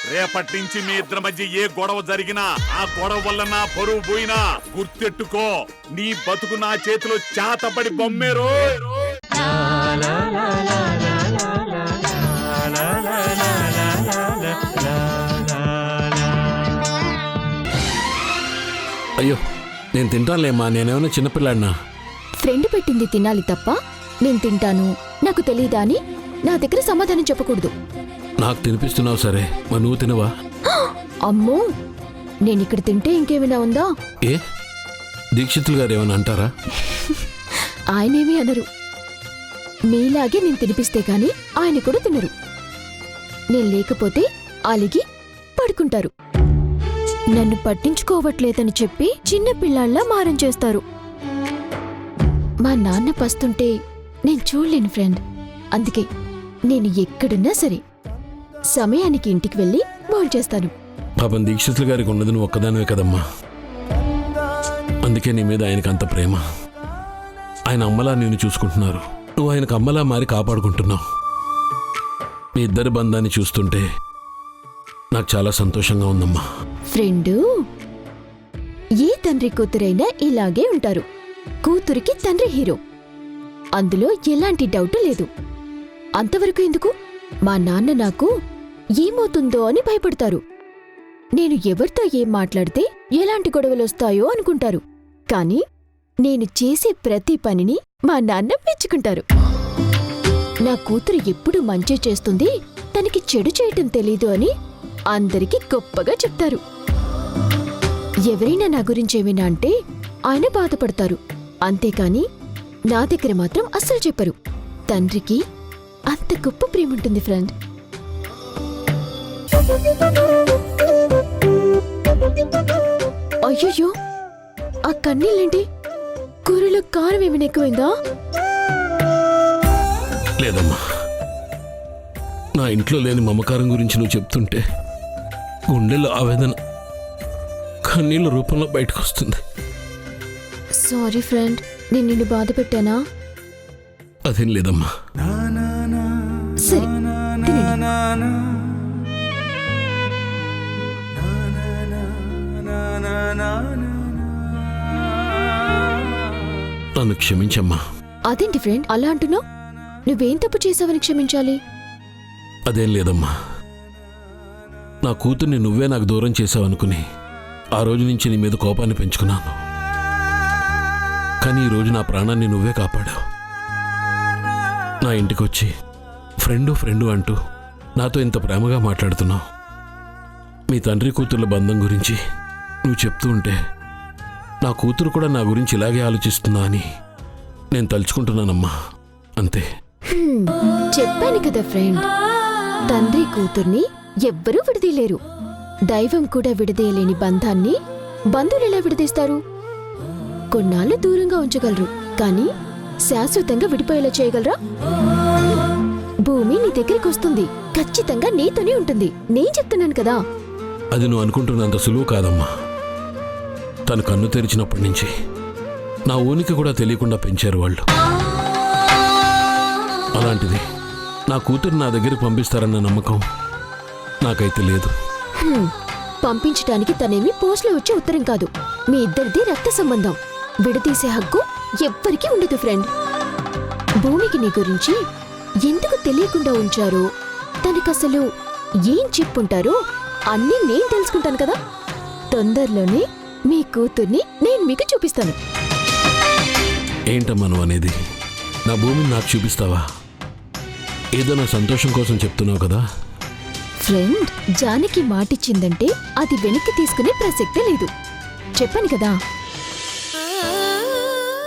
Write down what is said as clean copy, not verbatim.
రేపటి నుంచి మీ ఇద్దరి మధ్య ఏ గొడవ జరిగినా ఆ గొడవ వల్ల నా పరువు పోయినా గుర్తెట్టుకో, నీ బతుకు నా చేతిలో చాతపడి బొమ్మేరో. అయ్యో నేను తింటానులేమ్మా, నేనేమైనా చిన్నపిల్లాడినా? ఫ్రెండ్ పెట్టింది తినాలి తప్ప నేను తింటాను నాకు తెలీదా అని నా దగ్గర సమాధానం చెప్పకూడదు. నాకు తినిపిస్తున్నావు సరే, మరి నువ్వు తినవా? అమ్మో, నేనిక్కడ తింటే ఇంకేమైనా ఉందా? ఏ దీక్షితులు గారు ఏమైనా అంటారా? ఆయనేమీ అనరు. మీలాగే నేను తినిపిస్తే కాని ఆయన కూడా తినరు. నేను లేకపోతే అలిగి పడుకుంటారు. నన్ను పట్టించుకోవట్లేదని చెప్పి చిన్న పిల్లాళ్ళ మారం చేస్తారు. మా నాన్న పస్తుంటే నేను చూడలేను ఫ్రెండ్. అందుకే నేను ఎక్కడున్నా సరే సమయానికి ఇంటికి వెళ్ళి భోంచేస్తాను. పాపం దీక్షితులు గారికి ఉన్నది నువ్వు ఒక్కదానివే కదమ్మా, అందుకే నీ మీద ఆయనకు అంత ప్రేమ. ఆయన అమ్మలా నిన్ను చూసుకుంటున్నారు, నువ్వు ఆయనకు అమ్మలా మారి కాపాడుకుంటున్నావు. మీ ఇద్దరి బంధాన్ని చూస్తుంటే నాకు చాలా సంతోషంగా ఉందమ్మా. ఫ్రెండు, ఏ తండ్రి కూతురైనా ఇలాగే ఉంటారు. కూతురికి తండ్రి హీరో, అందులో ఎలాంటి డౌట్ లేదు. అంతవరకు ఎందుకు, మా నాన్న నాకు ఏమవుతుందో అని భయపడతారు. నేను ఎవరితో ఏం మాట్లాడితే ఎలాంటి గొడవలొస్తాయో అనుకుంటారు. కానీ నేను చేసే ప్రతి పనిని మా నాన్న మెచ్చుకుంటారు. నా కూతురు ఎప్పుడు మంచి చేస్తుంది, తనకి చెడు చేయటం తెలీదు అని అందరికీ గొప్పగా చెప్తారు. ఎవరైనా నా గురించేమైనా అంటే ఆయన బాధపడతారు. అంతేకాని నా దగ్గర మాత్రం అస్సలు చెప్పరు. తండ్రికి అంత గొప్ప ప్రేముంటుంది ఫ్రెండ్. అయ్యయ్యో, ఆ కన్నీళ్ళేంటి? కూరలో కారం ఏమైనా ఎక్కువైందా? లేదమ్మా, నా ఇంట్లో లేని మమకారం గురించి నువ్వు చెప్తుంటే గుండెల్లో ఆవేదన కన్నీళ్ళ రూపంలో బయటకు వస్తుంది. సారీ ఫ్రెండ్, నేను నిన్ను బాధ పెట్టానా? అదేం లేదమ్మా. సరే తినండి. నన్ను క్షమించమ్మా. అదేంటి ఫ్రెండ్ అలా అంటున్నావు? నువ్వేం తప్పు చేసావని క్షమించాలి? అదేం లేదమ్మా, నా కూతుర్ని నువ్వే నాకు దూరం చేసావనుకుని ఆ రోజు నుంచి నీ మీద కోపాన్ని పెంచుకున్నాను. కానీ ఈరోజు నా ప్రాణాన్ని నువ్వే కాపాడావు. నా ఇంటికొచ్చి ఫ్రెండు ఫ్రెండు అంటూ నాతో ఇంత ప్రేమగా మాట్లాడుతున్నావు. మీ తండ్రి కూతుర్ల బంధం గురించి నువ్వు చెప్తూ ఉంటే నా కూతురు కూడా నా గురించి ఇలాగే ఆలోచిస్తుందా అని నేను తలుచుకుంటున్నానమ్మా, అంతే. చెప్పాను కదా ఫ్రెండ్, తండ్రి కూతుర్ని ఎవ్వరూ విడదీయలేరు. దైవం కూడా విడదీయలేని బంధాన్ని బంధువులెలా విడదీస్తారు? కొన్నాళ్ళు దూరంగా ఉంచగలరు, కానీ శాశ్వతంగా విడిపోయేలా చేయగలరా? భూమి నీ దగ్గరికి వస్తుంది, ఖచ్చితంగా నీతోనే ఉంటుంది. నేను చెప్తున్నాను కదా. అది నువ్వు అనుకుంటున్నంత సులువు కాదమ్మా. తను కన్ను తెరిచినప్పటి నుంచి నా ఊనికి కూడా తెలియకుండా పెంచారు వాళ్ళు. అలాంటిది నా కూతురు నా దగ్గరికి పంపిస్తారన్న నమ్మకం నాకైతే లేదు. పంపించటానికి తనేమి పోస్ట్లో వచ్చే ఉత్తరం కాదు. మీ ఇద్దరిది రక్త సంబంధం. విడదీసే హక్కు ఎవ్వరికీ ఉండదు ఫ్రెండ్. భూమికి నీ గురించి ఎందుకు తెలియకుండా ఉంచారో, తనకసలు ఏం చెప్పుంటారో అన్నీ నేను తెలుసుకుంటాను కదా. తొందరలోనే మీ కూతుర్ని నేను మీకు చూపిస్తాను. ఏంటమ్మా నువ్వు అనేది? నా భూమిని నాకు చూపిస్తావా? ఏదో నా సంతోషం కోసం చెప్తున్నావు కదా. ఫ్రెండ్, జానకి మాటిచ్చిందంటే అది వెనక్కి తీసుకునే ప్రసక్తే లేదు. చెప్పాను కదా.